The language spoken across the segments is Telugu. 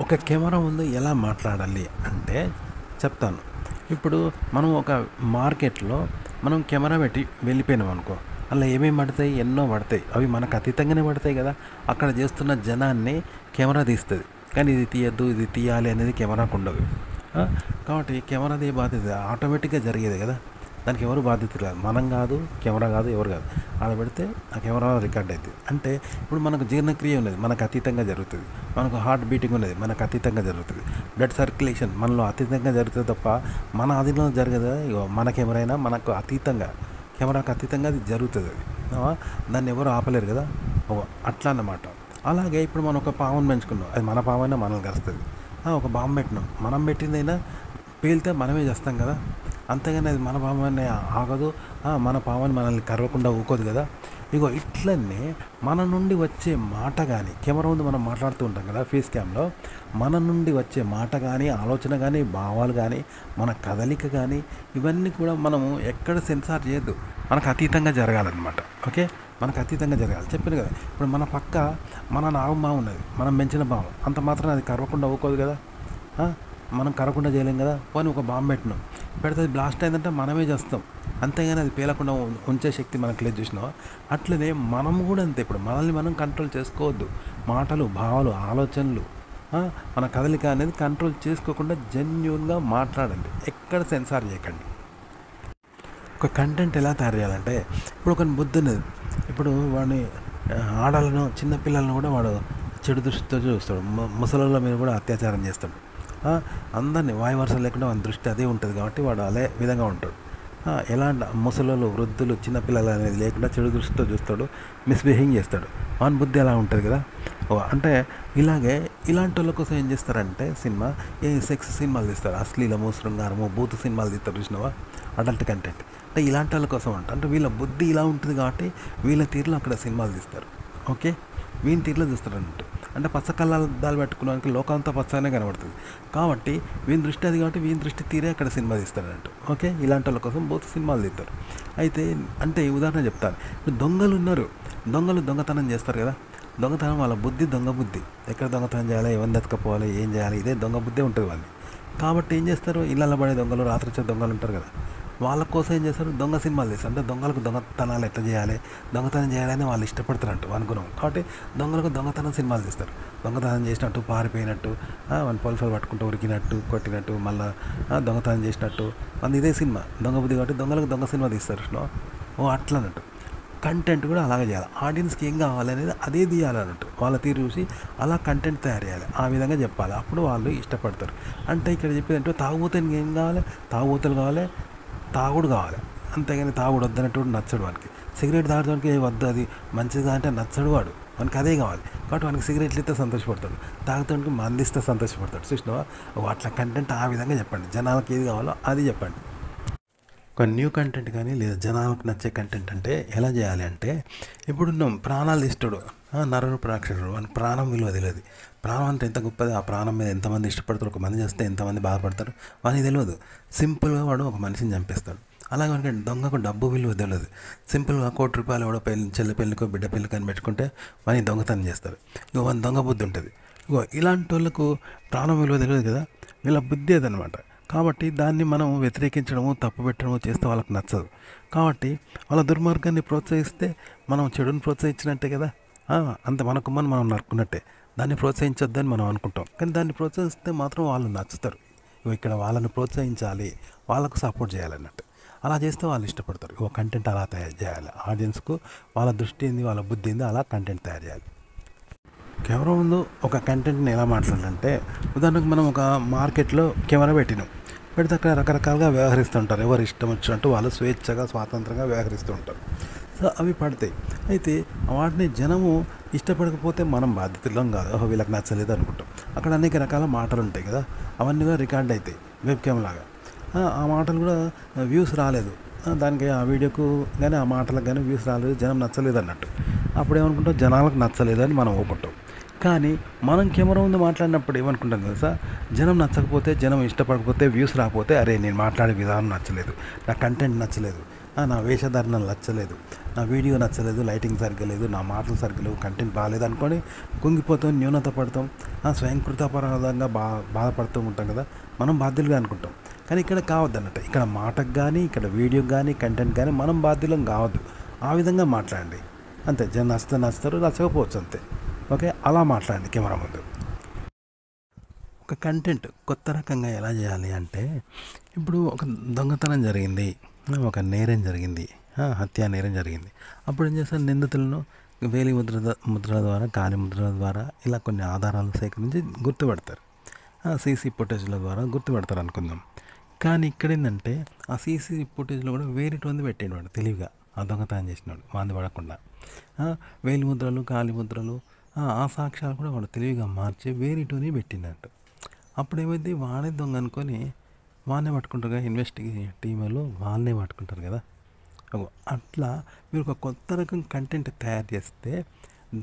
ఒక కెమెరా ముందు ఎలా మాట్లాడాలి అంటే చెప్తాను. ఇప్పుడు మనం ఒక మార్కెట్‌లో మనం కెమెరా పెట్టి వెళ్ళిపోయినాం అనుకో, అందులో ఏమేమి పడతాయి? ఎన్నో పడతాయి. అవి మనకు అతీతంగానే పడతాయి కదా! అక్కడ చేస్తున్న జనాన్ని కెమెరా తీస్తది. కానీ ఇది తీయొద్దు, ఇది తీయాలి అనేది కెమెరాకుండదు. ఆ! కాబట్టి కెమెరాది బాధ్యత ఆటోమేటిక్‌గా జరిగేదే కదా! దానికి ఎవరు బాధ్యత కాదు. మనం కాదు, కెమెరా కాదు, ఎవరు కాదు. ఆడ పెడితే ఆ కెమెరాలో రికార్డ్ అయితది. అంటే ఇప్పుడు మనకు జీర్ణక్రియ ఉన్నది, మనకు అతీతంగా జరుగుతది. మనకు హార్ట్ బీటింగ్ ఉన్నది, మనకు అతీతంగా జరుగుతుంది. బ్లడ్ సర్క్యులేషన్ మనలో అతీతంగా జరుగుతుంది తప్ప మన ఆధీనంలో జరగదు కదా. ఇగో మన కెమెరా అయినా మనకు అతీతంగా, కెమెరాకు అతీతంగా అది జరుగుతుంది. అది దాన్ని ఎవరు ఆపలేరు కదా. అట్లా అన్నమాట. అలాగే ఇప్పుడు మనం ఒక పామును పెంచుకున్నాం, అది మన పామైనా మనల్ని కలుస్తుంది. ఒక బాంబు పెట్టినాం, మనం పెట్టిందైనా పేలితే మనమే చేస్తాం కదా. అంతేగాని అది మన పామని ఆగదు, మన పామని మనల్ని కరవకుండా ఊకోదు కదా. ఇగో ఇట్లనే మన నుండి వచ్చే మాట కానీ, కెమెరా ముందు మనం మాట్లాడుతూ ఉంటాం కదా ఫేస్ క్యామ్లో, మన నుండి వచ్చే మాట కానీ, ఆలోచన కానీ, భావాలు కానీ, మన కదలిక కానీ, ఇవన్నీ కూడా మనము ఎక్కడ సెన్సార్ చేయొద్దు. మనకు అతీతంగా జరగాలన్నమాట. ఓకే, మనకు అతీతంగా జరగాలి. చెప్పాను కదా, ఇప్పుడు మన పక్క మన నాగం ఉన్నది, మనం పెంచిన భావం అంత మాత్రం అది కరవకుండా ఊకోదు కదా. మనం కరవకుండా చేయలేం కదా. పోనీ ఒక బాంబు పెట్టినాం, పెడితే అది బ్లాస్ట్ అయిందంటే మనమే చేస్తాం. అంతేగాని అది పేలకుండా ఉంచే శక్తి మనకు లేదు, చూసినావా. అట్లనే మనం కూడా అంతే. ఇప్పుడు మనల్ని మనం కంట్రోల్ చేసుకోవద్దు. మాటలు, భావాలు, ఆలోచనలు, మన కదలిక అనేది కంట్రోల్ చేసుకోకుండా జెన్యూన్గా మాట్లాడండి. ఎక్కడ సెన్సార్ చేయకండి. ఒక కంటెంట్ ఎలా తయారు చేయాలంటే, ఇప్పుడు ఒక బుద్ధి ఉన్నది. ఇప్పుడు వాడిని ఆడాలను, చిన్నపిల్లలను కూడా వాడు చెడు దృష్టితో చూస్తాడు. ముసలోళ్ళ మీద కూడా అత్యాచారం చేస్తాడు. అందరినీ వాయి వరుస లేకుండా వాని దృష్టి అదే ఉంటుంది కాబట్టి వాడు అదే విధంగా ఉంటాడు. ఎలా అంటే ముసలోళ్ళు, వృద్ధులు, చిన్నపిల్లలు అనేది లేకుండా చెడు దృష్టితో చూస్తాడు, మిస్బిహేవింగ్ చేస్తాడు. వాని బుద్ధి ఎలా ఉంటుంది కదా. అంటే ఇలాగే ఇలాంటి వాళ్ళ కోసం ఏం చేస్తారంటే సినిమా, సెక్స్ సినిమాలు తీస్తారు, అశ్లీలము, శృంగారము, బూతు సినిమాలు తీస్తారు, చూసినావా, అడల్ట్ కంటెంట్. అంటే ఇలాంటి వాళ్ళ కోసం అంటే వీళ్ళ బుద్ధి ఇలా ఉంటుంది కాబట్టి వీళ్ళ తీరులో అక్కడ సినిమాలు తీస్తారు. ఓకే, వీని తీరులో చూస్తారు అన్నట్టు. అంటే పచ్చకళ్ళద్దాలు పెట్టుకున్నానికి లోకం అంతా పచ్చగానే కనబడుతుంది కాబట్టి వీని దృష్టి అది కాబట్టి వీని దృష్టి తీరే అక్కడ సినిమా తీస్తారన్నట్టు. ఓకే, ఇలాంటి వాళ్ళ కోసం బోత్ సినిమాలు తీస్తారు. అయితే అంటే ఉదాహరణ చెప్తాను. ఇప్పుడు దొంగలు ఉన్నారు, దొంగలు దొంగతనం చేస్తారు కదా. దొంగతనం వాళ్ళ బుద్ధి దొంగ బుద్ధి. ఎక్కడ దొంగతనం చేయాలి, ఎవరిని ఎత్తుకపోవాలి, ఏం చేయాలి, ఇదే దొంగ బుద్ధి ఉంటుంది వాళ్ళని. కాబట్టి ఏం చేస్తారు, ఇళ్ళల్లో పడే దొంగలు, రాత్రి వచ్చే దొంగలు ఉంటారు కదా, వాళ్ళ కోసం ఏం చేస్తారు, దొంగ సినిమాలు తీస్తారు. అంటే దొంగలకు దొంగతనాలు ఎట్లా చేయాలి, దొంగతనం చేయాలని వాళ్ళు ఇష్టపడతారంట అనుకున్నాం కాబట్టి దొంగలకు దొంగతనం సినిమాలు తీస్తారు. దొంగతనం చేసినట్టు, పారిపోయినట్టు, మన పోలీసులు పట్టుకుంటూ ఉరికినట్టు, కొట్టినట్టు, మళ్ళీ దొంగతనం చేసినట్టు, మన ఇదే సినిమా దొంగ బుద్ధి కాబట్టి దొంగలకు దొంగ సినిమా తీస్తారు. అట్లా అన్నట్టు. కంటెంట్ కూడా అలాగే చేయాలి. ఆడియన్స్కి ఏం కావాలి అనేది అదే తీయాలన్నట్టు. వాళ్ళ తీరు చూసి అలా కంటెంట్ తయారు చేయాలి, ఆ విధంగా చెప్పాలి. అప్పుడు వాళ్ళు ఇష్టపడతారు. అంటే ఇక్కడ చెప్పేదంటే తాగుబోతునికి ఏం కావాలి, తాగుబోతులు కావాలి, తాగుడు కావాలి. అంతేగాని తాగుడు వద్దన్నట్టు నచ్చడు వానికి. సిగరెట్ తాగడానికి వద్దు, అది మంచిదా అంటే నచ్చడు వాడు, వానికి అదే కావాలి. కాబట్టి వానికి సిగరెట్లు ఇస్తే సంతోషపడతాడు, తాగుతానికి మందిస్తే సంతోషపడతాడు. చూసినావా, అట్లా కంటెంట్ ఆ విధంగా చెప్పండి. జనాలకు ఏది కావాలో అది చెప్పండి. ఒక న్యూ కంటెంట్ కానీ లేదా జనాలకు నచ్చే కంటెంట్ అంటే ఎలా చేయాలి అంటే, ఇప్పుడు ప్రాణాలు ఇష్టడు, నరరూపరాక్షసుడు, వానికి ప్రాణం విలువ తెలియదు. ప్రాణం అంటే ఎంత గొప్పది, ఆ ప్రాణం మీద ఎంతమంది ఇష్టపడతారు, ఒక మంది చేస్తే ఎంతమంది బాధపడతారు వానికి తెలియదు. సింపుల్గా వాడు ఒక మనిషిని చంపేస్తాడు. అలాగే వానికి దొంగకు డబ్బు విలువ తెలియదు. సింపుల్గా ₹1,00,00,000 ఎవడో చెల్లి పెళ్ళికో బిడ్డ పెళ్ళికో అని పెట్టుకుంటే వాని దొంగతనం చేస్తారు. ఇక వాని దొంగ బుద్ధి ఉంటుంది. ఇలాంటి వాళ్ళకు ప్రాణం విలువ తెలియదు కదా, వీళ్ళ బుద్ధి అదనమాట. కాబట్టి దాన్ని మనం వ్యతిరేకించడము, తప్పు పెట్టడము చేస్తే వాళ్ళకి నచ్చదు. కాబట్టి వాళ్ళ దుర్మార్గాన్ని ప్రోత్సహిస్తే మనం చెడుని ప్రోత్సహించినట్టే కదా. అంత మనకు మనం నరుకున్నట్టే. దాన్ని ప్రోత్సహించొద్దని మనం అనుకుంటాం, కానీ దాన్ని ప్రోత్సహిస్తే మాత్రం వాళ్ళు నచ్చుతారు. ఇక్కడ వాళ్ళని ప్రోత్సహించాలి, వాళ్ళకు సపోర్ట్ చేయాలన్నట్టు. అలా చేస్తే వాళ్ళు ఇష్టపడతారు. కంటెంట్ అలా తయారు చేయాలి. ఆడియన్స్కు వాళ్ళ దృష్టి ఏంది, వాళ్ళ బుద్ధి ఏంది, అలా కంటెంట్ తయారు చేయాలి. కెమెరా ముందు ఒక కంటెంట్ని ఎలా మాట్లాడాలంటే, ఉదాహరణకు మనం ఒక మార్కెట్లో కెమెరా పెట్టినాం, పెడితే అక్కడ రకరకాలుగా వ్యవహరిస్తుంటారు. ఎవరు ఇష్టం వచ్చినట్టు వాళ్ళు స్వేచ్ఛగా, స్వాతంత్రంగా వ్యవహరిస్తూ ఉంటారు. సో అవి పడతాయి. అయితే వాటిని జనము ఇష్టపడకపోతే మనం బాధితులం కాదు, వీళ్ళకి నచ్చలేదు అనుకుంటాం. అక్కడ అనేక రకాల మాటలు ఉంటాయి కదా, అవన్నీ కూడా రికార్డ్ అవుతాయి వెబ్ క్యామ్ లాగా. ఆ మాటలు కూడా వ్యూస్ రాలేదు, దానికి ఆ వీడియోకు కానీ ఆ మాటలకు కానీ వ్యూస్ రాలేదు, జనం నచ్చలేదు అన్నట్టు. అప్పుడు ఏమనుకుంటాం, జనాలకు నచ్చలేదు అని మనం ఊపుకుంటాం. కానీ మనం కెమెరా ముందు మాట్లాడినప్పుడు ఏమనుకుంటాం తెలుసా, జనం నచ్చకపోతే, జనం ఇష్టపడకపోతే, వ్యూస్ రాకపోతే, అరే నేను మాట్లాడే విధానం నచ్చలేదు, నా కంటెంట్ నచ్చలేదు, నా వేషధారణ నచ్చలేదు, నా వీడియో నచ్చలేదు, లైటింగ్ సరిగ్గా లేదు, నా మాటలు సరిగ్గా లేవు, కంటెంట్ బాగాలేదు అనుకొని కుంగిపోతాం, న్యూనత పడతాం, స్వయంకృతాపరాధంగా బాధపడుతూ ఉంటాం కదా, మనం బాధ్యులుగా అనుకుంటాం. కానీ ఇక్కడ కావద్దన్నట్టు, ఇక్కడ మాటకు కానీ ఇక్కడ వీడియోకి కానీ కంటెంట్ కానీ మనం బాధ్యులం కావద్దు. ఆ విధంగా మాట్లాడండి అంతే. జనం నచ్చుతారు, నచ్చకపోవచ్చు అంతే. ఓకే, అలా మాట్లాడండి కెమెరా ముందు. ఒక కంటెంట్ కొత్త రకంగా ఎలా చేయాలి అంటే, ఇప్పుడు ఒక దొంగతనం జరిగింది, ఒక నేరం జరిగింది, హత్యా నేరం జరిగింది. అప్పుడు ఏం చేస్తారు, నిందితులను వేలి ముద్రల ద్వారా, కాలి ముద్రల ద్వారా ఇలా కొన్ని ఆధారాలు సేకరించి గుర్తుపెడతారు. సీసీ ఫుటేజ్ల ద్వారా గుర్తుపెడతారు అనుకుందాం. కానీ ఇక్కడ ఏంటంటే ఆ సీసీ ఫుటేజ్లో కూడా వేరేటువంటి పెట్టేవాడు తెలివిగా, ఆ దొంగతనం చేసినాడు వాంది పడకుండా. వేలి ముద్రలు, కాలి ముద్రలు, ఆ సాక్ష్యాలు కూడా వాడు తెలివిగా మార్చి వేరేటోని పెట్టినట్టు. అప్పుడు ఏమైంది, వాడే దొంగ అనుకొని వాళ్ళనే పట్టుకుంటారు కదా, ఇన్వెస్టిగేషన్ టీంలో వాళ్ళనే పట్టుకుంటారు కదా. అట్లా మీరు ఒక కొత్త రకం కంటెంట్ తయారు చేస్తే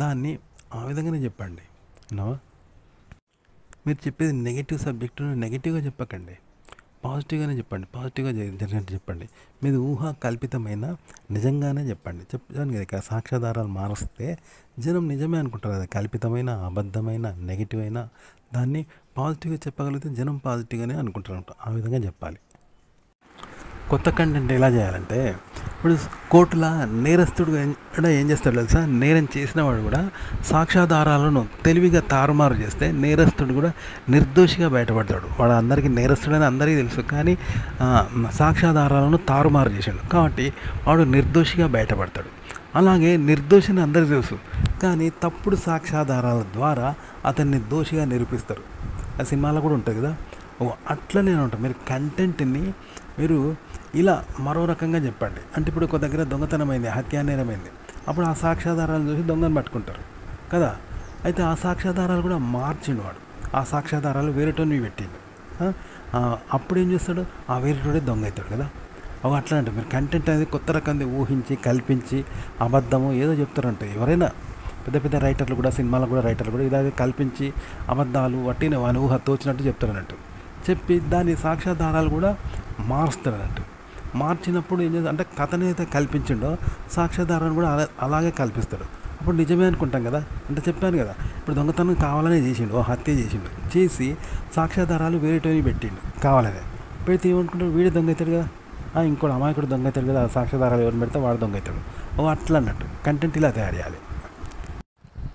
దాన్ని ఆ విధంగానే చెప్పండి. విన్నావా? మీరు చెప్పేది నెగిటివ్ సబ్జెక్టును నెగిటివ్గా చెప్పకండి, పాజిటివ్గానే చెప్పండి, పాజిటివ్గా జరిగినట్టు చెప్పండి. మీది ఊహ కల్పితమైన నిజంగానే చెప్పండి. చెప్పాను కదా, ఇక్కడ సాక్ష్యాధారాలు మారుస్తే జనం నిజమే అనుకుంటారు కదా. కల్పితమైన, అబద్ధమైన, నెగిటివ్ అయినా దాన్ని పాజిటివ్గా చెప్పగలిగితే జనం పాజిటివ్గానే అనుకుంటారు. ఆ విధంగా చెప్పాలి. కొత్త కంటెంట్ ఎలా చేయాలంటే, ఇప్పుడు కోర్టులో నేరస్తుడు కూడా ఏం చేస్తాడు తెలుసా, నేరం చేసిన వాడు కూడా సాక్ష్యాధారాలను తెలివిగా తారుమారు చేస్తే నేరస్తుడు కూడా నిర్దోషిగా బయటపడతాడు. వాడు అందరికీ నేరస్తుడని అందరికీ తెలుసు, కానీ సాక్ష్యాధారాలను తారుమారు చేసాడు కాబట్టి వాడు నిర్దోషిగా బయటపడతాడు. అలాగే నిర్దోషిని అందరికీ తెలుసు, కానీ తప్పుడు సాక్ష్యాధారాల ద్వారా అతన్ని దోషిగా నిరూపిస్తారు. ఆ సినిమాలో కూడా ఉంటుంది కదా. అట్లనే ఉంటాను. మీరు కంటెంట్ని మీరు ఇలా మరో రకంగా చెప్పండి. అంటే ఇప్పుడు ఒక దగ్గర దొంగతనమైంది, హత్యానేరమైంది, అప్పుడు ఆ సాక్ష్యాధారాలను చూసి దొంగను పట్టుకుంటారు కదా. అయితే ఆ సాక్ష్యాధారాలు కూడా మార్చిండు వాడు, ఆ సాక్ష్యాధారాలు వేరేటోని పెట్టిండు. అప్పుడు ఏం చేస్తాడు, ఆ వేరేటోడే దొంగ అవుతాడు కదా. అట్లా అంటే మీరు కంటెంట్ అనేది కొత్త రకంగా ఊహించి కల్పించి అబద్ధము ఏదో చెప్తారంటే, ఎవరైనా పెద్ద పెద్ద రైటర్లు కూడా, సినిమాలకు కూడా రైటర్లు కూడా ఇలాగే కల్పించి అబద్ధాలు వట్టిన వాని ఊహ తోచినట్టు చెప్తారన్నట్టు. చెప్పి దాని సాక్ష్యాధారాలు కూడా మారుస్తారన్నట్టు. మార్చినప్పుడు ఏం చేస్తారు అంటే, కథని అయితే కల్పించిండో సాక్ష్యాధారాన్ని కూడా అలాగే కల్పిస్తాడు. అప్పుడు నిజమే అనుకుంటాం కదా. అంటే చెప్పాను కదా, ఇప్పుడు దొంగతనం కావాలనే చేసిండు, హత్య చేసిండు, చేసి సాక్ష్యాధారాలు వేరేటోని పెట్టిండు కావాలనే. పెడితే ఏమనుకుంటాడు, వీడే దొంగ అవుతాడు కదా, ఇంకోటి అమాయకుడు దొంగ అవుతాడు కదా, సాక్ష్యాధారాలు ఎవరిని పెడితే వాడు దొంగ అవుతాడు. అట్లా అన్నట్టు కంటెంట్ ఇలా తయారు చేయాలి.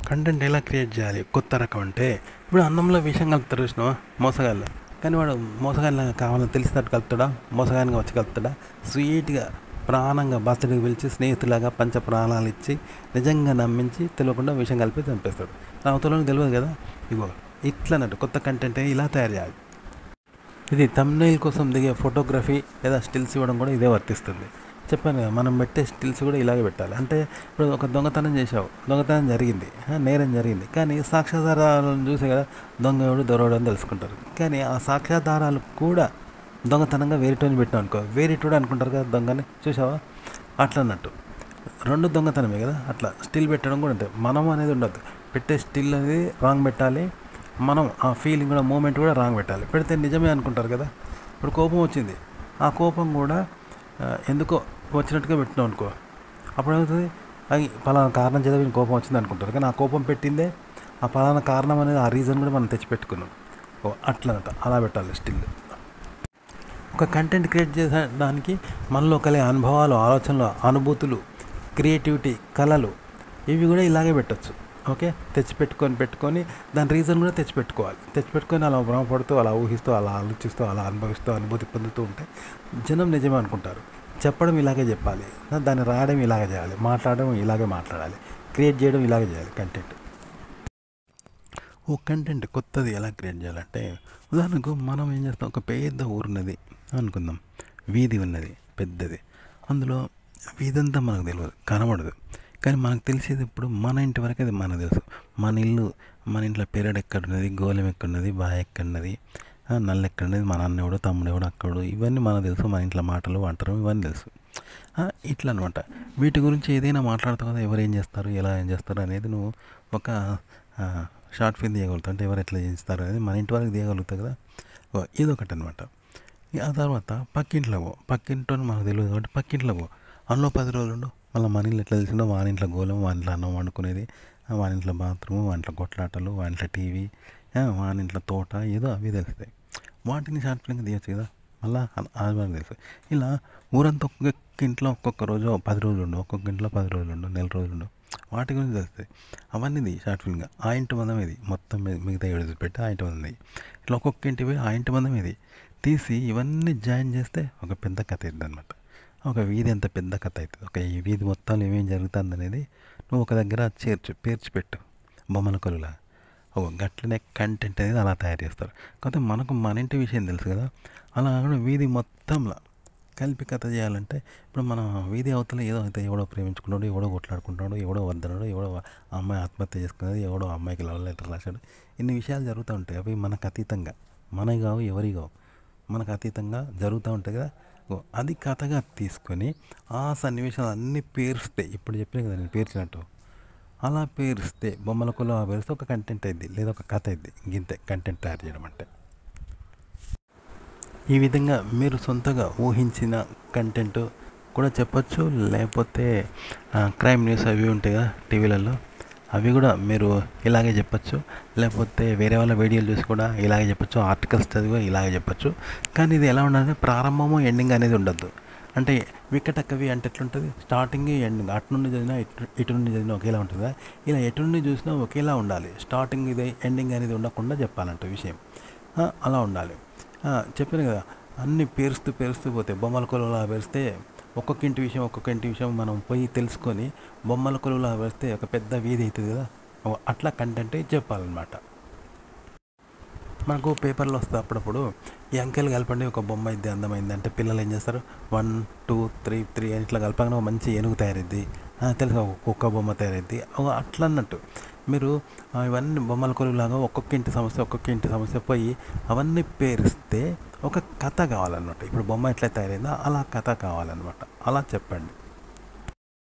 కంటెంట్ ఎలా క్రియేట్ చేయాలి కొత్త రకం అంటే, ఇప్పుడు అన్నంలో విషయం కలుపుతారు చూసినావా మోసగాళ్ళు, కానీ వాడు మోసగాళ్ళ కావాలని తెలిసినట్టు కలుపుతాడా, మోసగానిగా వచ్చి కలుపుతాడా? స్వీట్గా ప్రాణంగా బర్త్డేకి పిలిచి స్నేహితులాగా పంచ ప్రాణాలు ఇచ్చి నిజంగా నమ్మించి తెలియకుండా విషయం కలిపి చంపేస్తాడు. అవతలకు తెలియదు కదా. ఇగో ఇట్లా అన్నట్టు కొత్త కంటెంట్ ఇలా తయారు చేయాలి. ఇది థంబ్నెయిల్ కోసం దిగే ఫోటోగ్రఫీ లేదా స్టిల్స్ ఇవ్వడం కూడా ఇదే వర్తిస్తుంది. చెప్పాను కదా, మనం పెట్టే స్టిల్స్ కూడా ఇలాగే పెట్టాలి. అంటే ఇప్పుడు ఒక దొంగతనం చేసావు, దొంగతనం జరిగింది, నేరం జరిగింది, కానీ సాక్ష్యాధారాలను చూసే కదా దొంగడు దొరవడు అని తెలుసుకుంటారు. కానీ ఆ సాక్ష్యాధారాలు కూడా దొంగతనంగా వేరేటోని పెట్టినాం అనుకో, వేరేటోడు అనుకుంటారు కదా దొంగని. చూసావా? అట్లా అన్నట్టు రెండు దొంగతనమే కదా. అట్లా స్టిల్ పెట్టడం కూడా ఉంటుంది. మనం అనేది ఉండదు, పెట్టే స్టిల్ అనేది రాంగ్ పెట్టాలి, మనం ఆ ఫీలింగ్ కూడా మూమెంట్ కూడా రాంగ్ పెట్టాలి. పెడితే నిజమే అనుకుంటారు కదా. ఇప్పుడు కోపం వచ్చింది, ఆ కోపం కూడా ఎందుకో వచ్చినట్టుగా పెట్టినాం అనుకో, అప్పుడు ఏమవుతుంది, అది పలానా కారణం చేత వీళ్ళకి కోపం వచ్చింది అనుకుంటారు. కానీ ఆ కోపం పెట్టిందే ఆ పలానా కారణం అనేది, ఆ రీజన్ కూడా మనం తెచ్చిపెట్టుకున్నాం. అట్లా అలా పెట్టాలి స్టిల్. ఒక కంటెంట్ క్రియేట్ చేసేదానికి మనలో కలిగే అనుభవాలు, ఆలోచనలు, అనుభూతులు, క్రియేటివిటీ, కళలు ఇవి కూడా ఇలాగే పెట్టచ్చు. ఓకే, పెట్టుకొని దాని రీజన్ కూడా తెచ్చిపెట్టుకొని అలా భ్రమపడుతూ, అలా ఊహిస్తూ, అలా ఆలోచిస్తూ, అలా అనుభవిస్తూ, అనుభూతి పొందుతూ ఉంటే జనం నిజమే అనుకుంటారు. చెప్పడం ఇలాగే చెప్పాలి, దాన్ని రాయడం ఇలాగే చేయాలి, మాట్లాడడం ఇలాగే మాట్లాడాలి, క్రియేట్ చేయడం ఇలాగే చేయాలి కంటెంట్. కంటెంట్ కొత్తది ఎలా క్రియేట్ చేయాలంటే, ఉదాహరణకు మనం ఏం చేస్తాం, ఒక పెద్ద ఊరున్నది అనుకుందాం, వీధి ఉన్నది పెద్దది, అందులో వీధంతా మనకు తెలియదు, కనబడదు, కానీ మనకు తెలిసేది ఇప్పుడు మన ఇంటి వరకు అది మనకు తెలుసు. మన ఇల్లు, మన ఇంట్లో పెరడు ఎక్కడున్నది, గోళం ఎక్కడున్నది, బావి ఎక్కడున్నది, నల్ల ఎక్కడున్నది, మన అన్నవాడు, తమ్ముడెవడు, అక్కడు, ఇవన్నీ మనకు తెలుసు. మన ఇంట్లో మాటలు, వంటలు ఇవన్నీ తెలుసు. ఇట్లా అనమాట. వీటి గురించి ఏదైనా మాట్లాడతావు కదా, ఎవరు ఏం చేస్తారు, ఎలా ఏం చేస్తారు అనేది నువ్వు ఒక షార్ట్ ఫిల్మ్ తీయగలుగుతావు. అంటే ఎవరు ఎట్లా చేస్తారు అనేది మన ఇంటి వరకు తీయగలుగుతావు కదా. ఇదొకటి అనమాట. ఆ తర్వాత పక్కింట్లో పక్కింట్లో మనకు తెలియదు కాబట్టి పక్కింట్లో అందులో 10 రోజులుండు. మళ్ళీ మన ఇంట్లో ఎట్లా తెలిసిందో వాని ఇంట్లో గోళం, వాని ఇంట్లో అన్నం వండుకునేది, వాని ఇంట్లో బాత్రూము, వాని ఇంట్లో కొట్లాటలు, వాని ఇంట్లో టీవీ, వాని ఇంట్లో తోట ఏదో అవి తెలుస్తాయి. వాటిని షార్ట్ ఫిల్మ్గా తీయచ్చు కదా. మళ్ళీ అది మనకు తెలుసు. ఇలా ఊరంతా ఒక్కొక్క ఇంట్లో ఒక్కొక్క రోజు 10 రోజులుండు, ఒక్కొక్క ఇంట్లో 10 రోజులుండు, నెల రోజులుండు, వాటి గురించి తెలుస్తాయి. అవన్నీ ఇది షార్ట్ ఫిల్మ్గా. ఆ ఇంటి మందం ఇది మొత్తం మిగతా పెట్టి ఆ ఇంటి మందం ఇది. ఇట్లా ఒక్కొక్క ఇంటివి ఆ ఇంటి మందం ఇది తీసి ఇవన్నీ జాయిన్ చేస్తే ఒక పెద్ద కథ అవుతుంది అనమాట. ఒక వీధి ఎంత పెద్ద కథ అవుతుంది. ఒక ఈ వీధి మొత్తంలో ఏమేం జరుగుతుంది అనేది నువ్వు ఒక దగ్గర పేర్చిపెట్టు బొమ్మల కొలులా. ఓ గట్లనే కంటెంట్ అనేది అలా తయారు చేస్తారు. కాకపోతే మనకు మన ఇంటి విషయం తెలుసు కదా. అలా వీధి మొత్తంలో కలిపి కథ చేయాలంటే ఇప్పుడు మన వీధి అవతల ఏదో అయితే ఎవడో ప్రేమించుకున్నాడు, ఎవడో కొట్లాడుకుంటున్నాడు, ఎవడో వద్దన్నాడు, ఎవడో అమ్మాయి ఆత్మహత్య చేసుకున్నది, ఎవడో అమ్మాయికి లవ్ లెటర్ రాశాడు, ఇన్ని విషయాలు జరుగుతూ ఉంటాయి. అవి మనకు అతీతంగా, మనవి కావు, ఎవరి కావు, మనకు అతీతంగా జరుగుతూ ఉంటాయి కదా. అది కథగా తీసుకొని ఆ సన్నివేశాలు అన్నీ పేరుస్తే, ఇప్పుడు చెప్పిన కదా నేను పేర్చినట్టు, అలా పేరుస్తే బొమ్మల కొలు పేరుస్తే ఒక కంటెంట్ అయింది, లేదా ఒక కథ అయింది. గింతే కంటెంట్ తయారు చేయడం అంటే. ఈ విధంగా మీరు సొంతగా ఊహించిన కంటెంట్ కూడా చెప్పచ్చు. లేకపోతే క్రైమ్ న్యూస్ అవి ఉంటాయి కదా టీవీలలో, అవి కూడా మీరు ఇలాగే చెప్పచ్చు. లేకపోతే వేరే వాళ్ళ వీడియోలు చూసి కూడా ఇలాగే చెప్పచ్చు. ఆర్టికల్స్ చదివి ఇలాగే చెప్పచ్చు. కానీ ఇది ఎలా ఉండాలంటే ప్రారంభము ఎండింగ్ అనేది ఉండద్దు. అంటే వికటకవి అంటే ఎట్లుంటుంది, స్టార్టింగ్ ఎండింగ్ అటు నుండి చదివినా ఇటు నుండి చదివినా ఒకేలా ఉంటుంది కదా. ఇలా ఎటు నుండి చూసినా ఒకేలా ఉండాలి. స్టార్టింగ్ ఇదే ఎండింగ్ అనేది ఉండకుండా చెప్పాలంట విషయం. అలా ఉండాలి. చెప్పాను కదా, అన్నీ పేరుస్తూ పేరుస్తూ పోతే బొమ్మల కొలువులా పేరిస్తే ఒక్కొక్క ఇంటి విషయం మనం పోయి తెలుసుకొని బొమ్మల కొలువులా పేరిస్తే ఒక పెద్ద వీధి అవుతుంది కదా. అట్లా కంటెంట్ చెప్పాలన్నమాట. మనకు పేపర్లో వస్తే అప్పుడప్పుడు ఈ అంకెలు కలపండి ఒక బొమ్మ ఇది అందమైంది అంటే పిల్లలు ఏం చేస్తారు, 1 2 3 3 అని ఇట్లా కలపగానే మంచి ఏనుగు తయారైద్ది, తెలుసు ఒక కుక్క బొమ్మ తయారైద్ది. అట్లా అన్నట్టు మీరు ఇవన్నీ బొమ్మల కొలువులాగా ఒక్కొక్క ఇంటి సమస్య పోయి అవన్నీ పేరిస్తే ఒక కథ కావాలన్నమాట. ఇప్పుడు బొమ్మ ఎట్లా తయారైందో అలా కథ కావాలన్నమాట. అలా చెప్పండి.